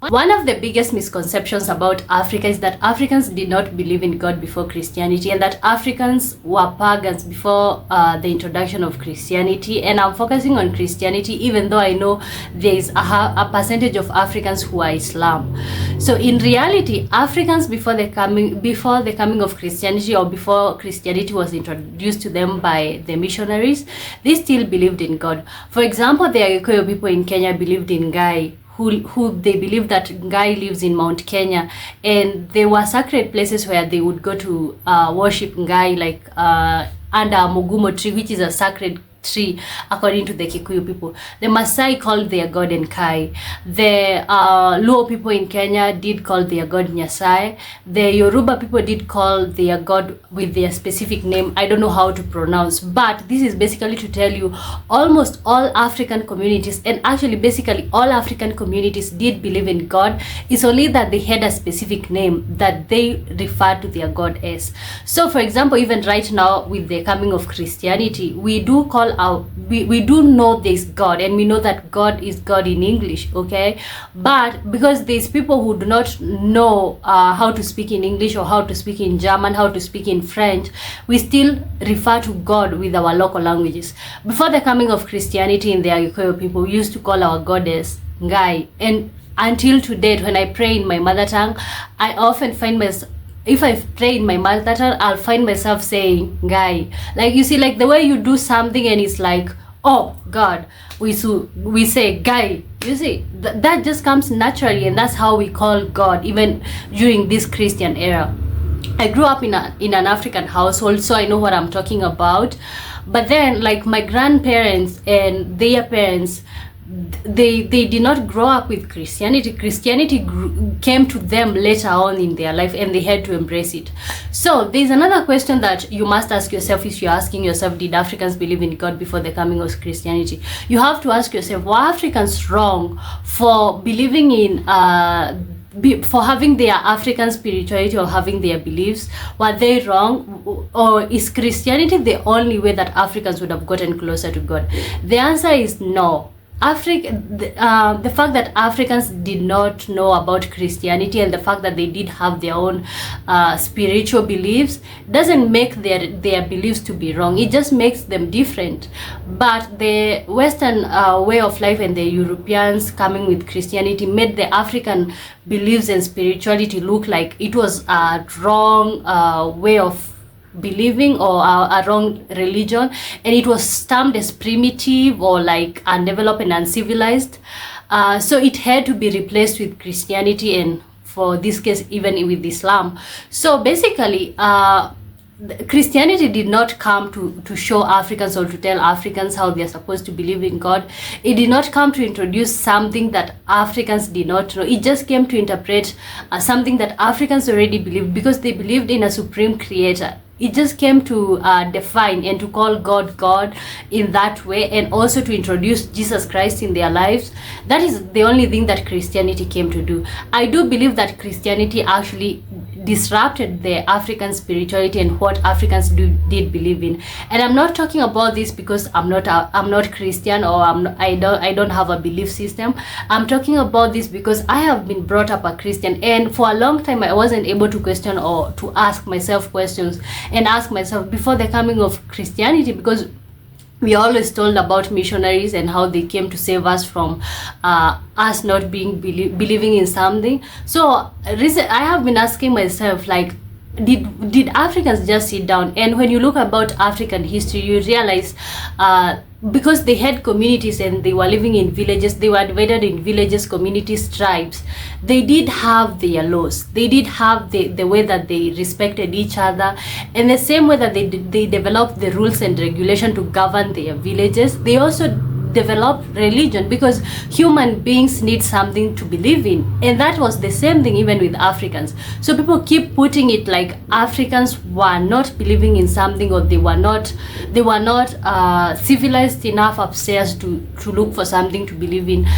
One of the biggest misconceptions about Africa is that Africans did not believe in God before Christianity, and that Africans were pagans before the introduction of Christianity. And I'm focusing on Christianity, even though I know there is a percentage of Africans who are Islam. So in reality, Africans before the coming of Christianity, or before Christianity was introduced to them by the missionaries, they still believed in God. For example, the Agikuyu people in Kenya believed in Ngai, who they believe that Ngai lives in Mount Kenya, and there were sacred places where they would go to worship Ngai, like under a Mugumo tree, which is a sacred tree according to the Kikuyu people. The Maasai called their god Enkai. The Luo people in Kenya did call their god Nyasai. The Yoruba people did call their god with their specific name. I don't know how to pronounce, but this is basically to tell you almost all African communities, and actually basically all African communities, did believe in God. It's only that they had a specific name that they referred to their god as. So for example, even right now with the coming of Christianity, we do call we do know there's God, and we know that God is God in English, okay? But because there's people who do not know how to speak in English, or how to speak in German, how to speak in French, we still refer to God with our local languages. Before the coming of Christianity, in the Agikuyu people, we used to call our goddess Ngai, and until today, when I pray in my mother tongue, I often find myself, if I pray in my mother tongue, I'll find myself saying Ngai. Like, you see, like the way you do something and it's like, oh God, we say Ngai. You see, that just comes naturally, and that's how we call God even during this Christian era. I grew up in an African household, so I know what I'm talking about. But then, like, my grandparents and their parents, they did not grow up with Christianity. Christianity came to them later on in their life, and they had to embrace it. So there's another question that you must ask yourself if you're asking yourself, did Africans believe in God before the coming of Christianity? You have to ask yourself, were Africans wrong for believing in for having their African spirituality or having their beliefs? Were they wrong, or is Christianity the only way that Africans would have gotten closer to God? The answer is no. The fact that Africans did not know about Christianity, and the fact that they did have their own spiritual beliefs, doesn't make their beliefs to be wrong. It just makes them different. But the Western way of life and the Europeans coming with Christianity made the African beliefs and spirituality look like it was a wrong way of believing, or a wrong religion, and it was stamped as primitive or like undeveloped and uncivilized. So it had to be replaced with Christianity, and for this case even with Islam. So basically Christianity did not come to show Africans or to tell Africans how they are supposed to believe in God. It did not come to introduce something that Africans did not know. It just came to interpret something that Africans already believed, because they believed in a supreme creator. It just came to define and to call God God in that way, and also to introduce Jesus Christ in their lives. That is the only thing that Christianity came to do. I do believe that Christianity actually disrupted the African spirituality and what Africans did believe in. And I'm not talking about this because I'm not Christian, or I don't have a belief system. I'm talking about this because I have been brought up a Christian, and for a long time I wasn't able to question or to ask myself questions and ask myself before the coming of Christianity, because we always told about missionaries and how they came to save us from us not believing in something. So I have been asking myself, like, did Africans just sit down? And when you look about African history, you realize because they had communities and they were living in villages, they were divided in villages, communities, tribes. They did have their laws. They did have the way that they respected each other, and the same way that they developed the rules and regulation to govern their villages. They also develop religion, because human beings need something to believe in, and that was the same thing even with Africans. So people keep putting it like Africans were not believing in something, or they were not civilized enough upstairs to look for something to believe in.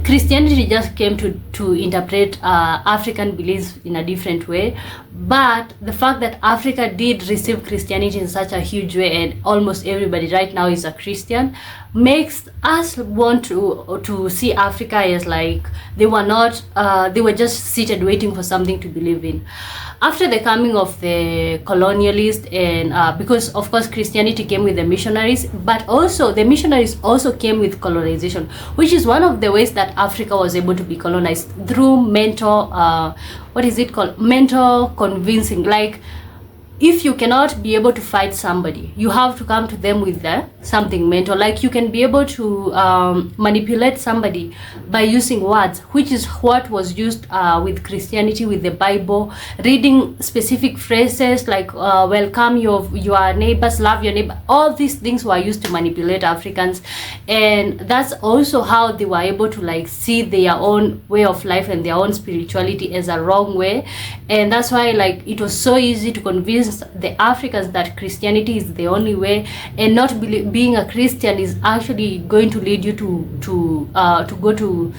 Christianity just came to interpret African beliefs in a different way. But the fact that Africa did receive Christianity in such a huge way, and almost everybody right now is a Christian, makes us want to see Africa as like they were not they were just seated waiting for something to believe in. After the coming of the colonialists, and because of course Christianity came with the missionaries, but also the missionaries also came with colonization, which is one of the ways that Africa was able to be colonized, through mental what is it called, mental convincing. Like, if you cannot be able to fight somebody, you have to come to them with something mental. Like, you can be able to manipulate somebody by using words, which is what was used with Christianity, with the Bible, reading specific phrases like welcome your neighbors, love your neighbor. All these things were used to manipulate Africans, and that's also how they were able to like see their own way of life and their own spirituality as a wrong way. And that's why like it was so easy to convince the Africans that Christianity is the only way, and not being a Christian is actually going to lead you to go to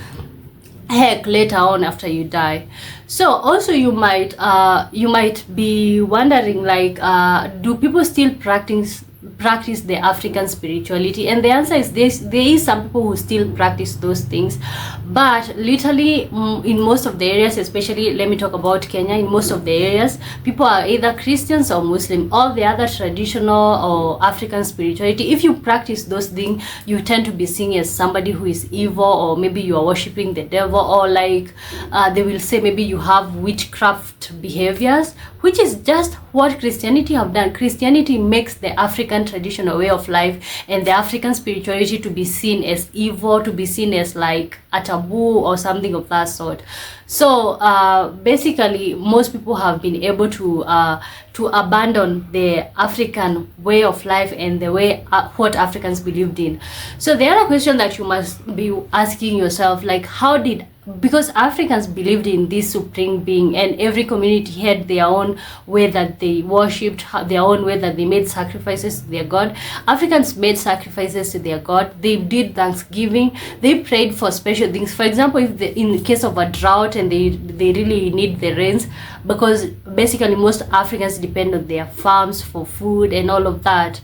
heck later on after you die. So also you might be wondering, like, do people still practice the African spirituality? And the answer is this: there is some people who still practice those things, but literally in most of the areas, especially let me talk about Kenya, in most of the areas people are either Christians or Muslim. All the other traditional or African spirituality, if you practice those things, you tend to be seen as somebody who is evil, or maybe you are worshiping the devil, or like they will say maybe you have witchcraft behaviors, which is just what Christianity have done. Christianity makes the African traditional way of life and the African spirituality to be seen as evil, to be seen as like a taboo or something of that sort. So basically most people have been able to abandon the African way of life and the way what Africans believed in. So the other question that you must be asking yourself, like, because Africans believed in this supreme being, and every community had their own way that they worshipped, their own way that they made sacrifices to their God. Africans made sacrifices to their God. They did Thanksgiving. They prayed for special things. For example, in the case of a drought and they really need the rains, because basically most Africans depend on their farms for food and all of that.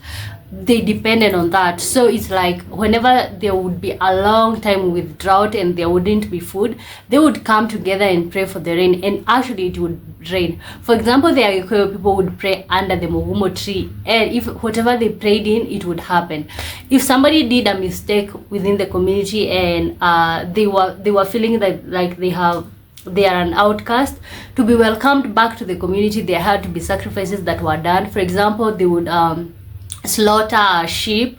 They depended on that. So it's like whenever there would be a long time with drought and there wouldn't be food, they would come together and pray for the rain, and actually it would rain. For example, the Agikuyu people would pray under the Mugumo tree, and if whatever they prayed in, it would happen. If somebody did a mistake within the community and they were feeling that like they are an outcast, to be welcomed back to the community, there had to be sacrifices that were done. For example, they would slaughter a sheep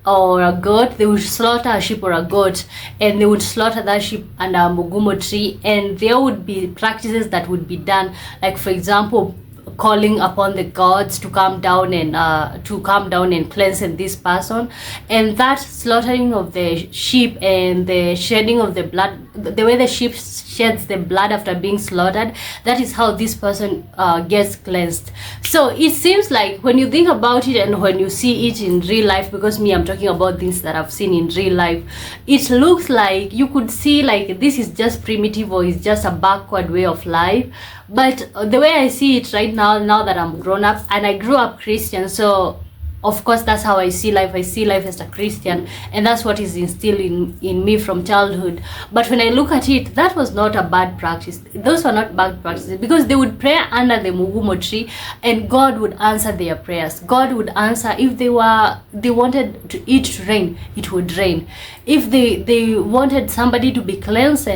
or a goat. They would slaughter a sheep or a goat, and they would slaughter that sheep under a Mugumo tree, and there would be practices that would be done, like for example calling upon the gods to come down and cleanse this person. And that slaughtering of the sheep and the shedding of the blood, the way the sheep sheds the blood after being slaughtered, that is how this person gets cleansed. So it seems like when you think about it and when you see it in real life, because I'm talking about things that I've seen in real life, it looks like you could see like this is just primitive or it's just a backward way of life. But the way I see it right now that I'm grown up, and I grew up Christian, so of course that's how I see life. I see life as a Christian, and that's what is instilled in me from childhood. But when I look at it, that was not a bad practice. Those were not bad practices, because they would pray under the Mugumo tree and God would answer their prayers. God would answer. If they wanted it to rain, it would rain. If they wanted somebody to be cleansed,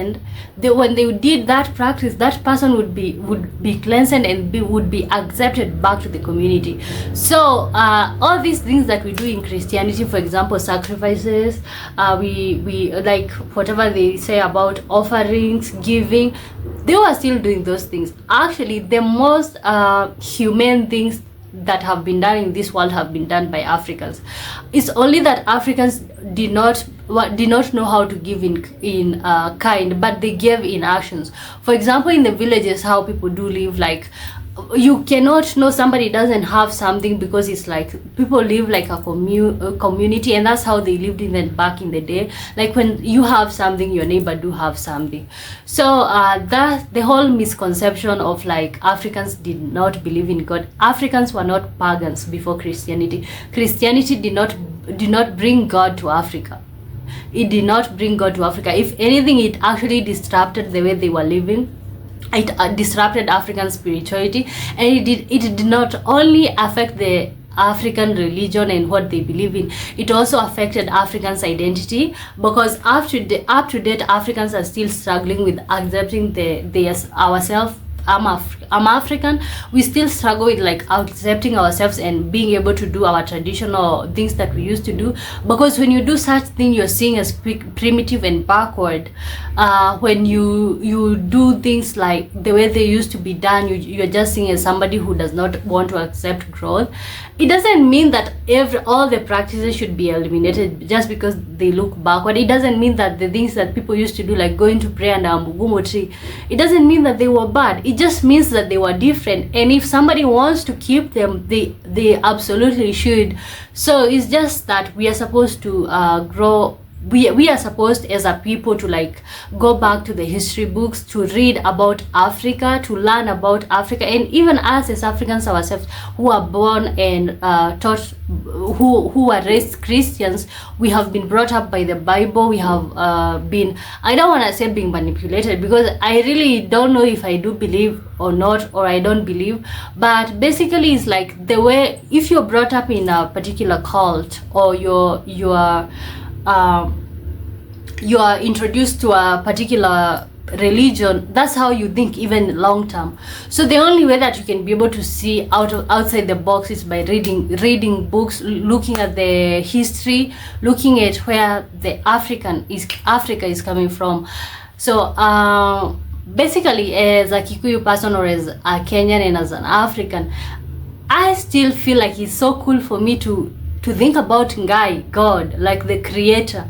when they did that practice, that person would be cleansed and would be accepted back to the community. So all these things that we do in Christianity, for example, sacrifices, we like whatever they say about offerings, giving, they were still doing those things. Actually, the most humane things that have been done in this world have been done by Africans. It's only that Africans did not know how to give in kind, but they gave in actions. For example, in the villages, how people do live, like you cannot know somebody doesn't have something, because it's like people live like a community, and that's how they lived even back in the day. Like when you have something, your neighbor do have something. So that the whole misconception of like Africans did not believe in God. Africans were not pagans before Christianity. Christianity did not bring God to Africa. It did not bring God to Africa. If anything, it actually disrupted the way they were living. It disrupted African spirituality, and it did not only affect the African religion and what they believe in, it also affected Africans' identity, because up to date Africans are still struggling with accepting ourselves. I'm African. We still struggle with like accepting ourselves and being able to do our traditional things that we used to do, because when you do such thing, you're seen as primitive and backward. When you do things like the way they used to be done, you're just seen as somebody who does not want to accept growth. It doesn't mean that all the practices should be eliminated just because they look backward. It doesn't mean that the things that people used to do, like going to pray under a mugumo tree, it doesn't mean that they were bad. It just means that they were different, and if somebody wants to keep them, they absolutely should. So it's just that we are supposed to grow. We are supposed as a people to like go back to the history books, to read about Africa, to learn about Africa. And even us as Africans ourselves, who are born and taught, who are raised Christians, we have been brought up by the Bible. We have been, I don't want to say being manipulated, because I really don't know if I do believe or not, or I don't believe, but basically it's like the way, if you're brought up in a particular cult, or you are introduced to a particular religion, that's how you think even long term. So the only way that you can be able to see outside the box is by reading books, looking at the history, looking at where the Africa is coming from. So basically, as a Kikuyu person, or as a Kenyan, and as an African, I still feel like it's so cool for me to think about Ngai, God, like the creator,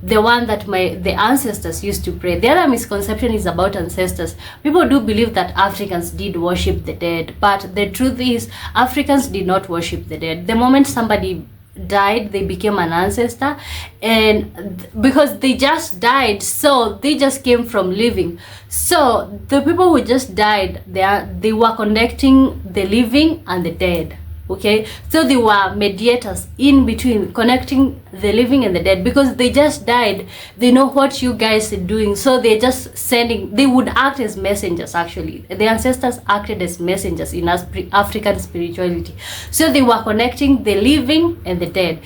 the one that the ancestors used to pray. The other misconception is about ancestors. People do believe that Africans did worship the dead, but the truth is Africans did not worship the dead. The moment somebody died, they became an ancestor, and because they just died, so they just came from living. So the people who just died, they were connecting the living and the dead. Okay, so they were mediators in between, connecting the living and the dead, because they just died. They know what you guys are doing, so they're just sending. They would act as messengers. Actually, the ancestors acted as messengers in African spirituality. So they were connecting the living and the dead.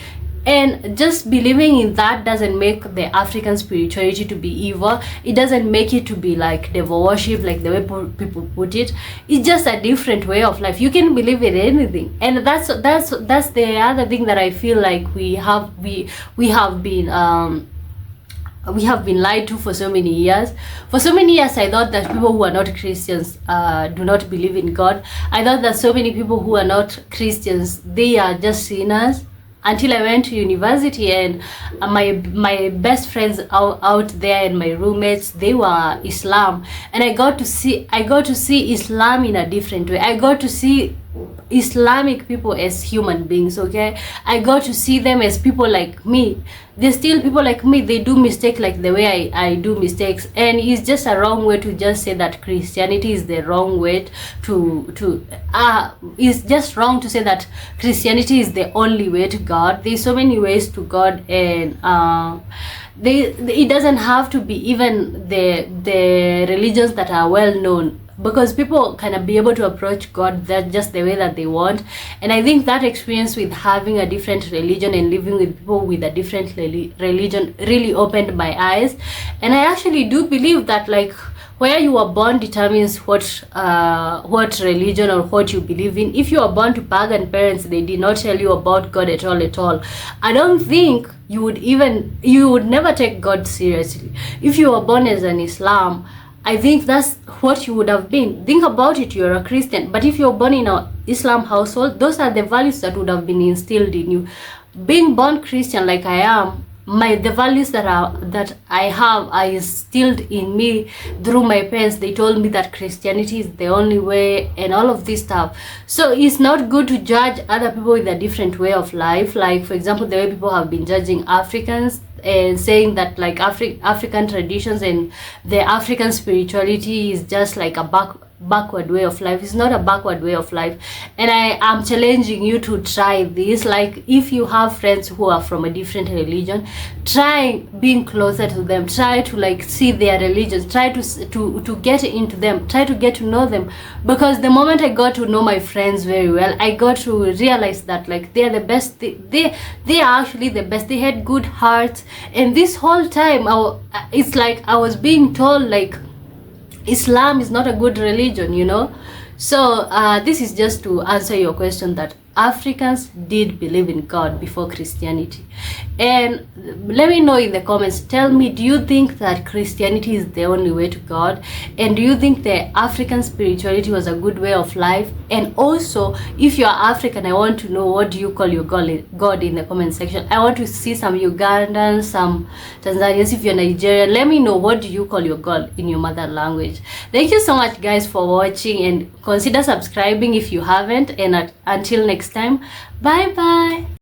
And just believing in that doesn't make the African spirituality to be evil. It doesn't make it to be like devil worship, like the way people put it. It's just a different way of life. You can believe in anything, and that's the other thing that I feel like we have been lied to for so many years. For so many years, I thought that people who are not Christians do not believe in God. I thought that so many people who are not Christians, they are just sinners. Until I went to university, and my best friends out there and my roommates, they were Islam, and I got to see Islam in a different way. I got to see Islamic people as human beings. Okay, I got to see them as people like me. They're still people like me. They do mistakes like the way I do mistakes, and it's just a wrong way to just say that Christianity is the wrong way it's just wrong to say that Christianity is the only way to God. There's so many ways to God, and it doesn't have to be even the religions that are well known, because people can be able to approach God that just the way that they want. And I think that experience with having a different religion and living with people with a different religion really opened my eyes. And I actually do believe that like where you are born determines what religion or what you believe in. If you are born to pagan parents, they did not tell you about God at all, I don't think you would never take God seriously. If you are born as an Islam, I think that's what you would have been. Think about it, you're a Christian, but if you're born in an Islam household, those are the values that would have been instilled in you. Being born Christian like I am, the values that I have are instilled in me through my parents. They told me that Christianity is the only way and all of this stuff. So it's not good to judge other people with a different way of life. Like, for example, the way people have been judging Africans and saying that like African traditions and the African spirituality is just like a backward way of life. It's not a backward way of life, and I am challenging you to try this. Like, if you have friends who are from a different religion, try being closer to them, try to like see their religions, try to get into them, try to get to know them, because the moment I got to know my friends very well, I got to realize that like they are the best. They are actually the best. They had good hearts, and this whole time it's like I was being told like Islam is not a good religion, you know. So this is just to answer your question that Africans did believe in God before Christianity. And let me know in the comments, tell me, do you think that Christianity is the only way to God? And do you think the African spirituality was a good way of life? And also, if you are African, I want to know, what do you call your God in the comment section. I want to see some Ugandans, some Tanzanians. If you're Nigerian, let me know, what do you call your God in your mother language. Thank you so much guys for watching, and consider subscribing if you haven't. And until next time, bye bye.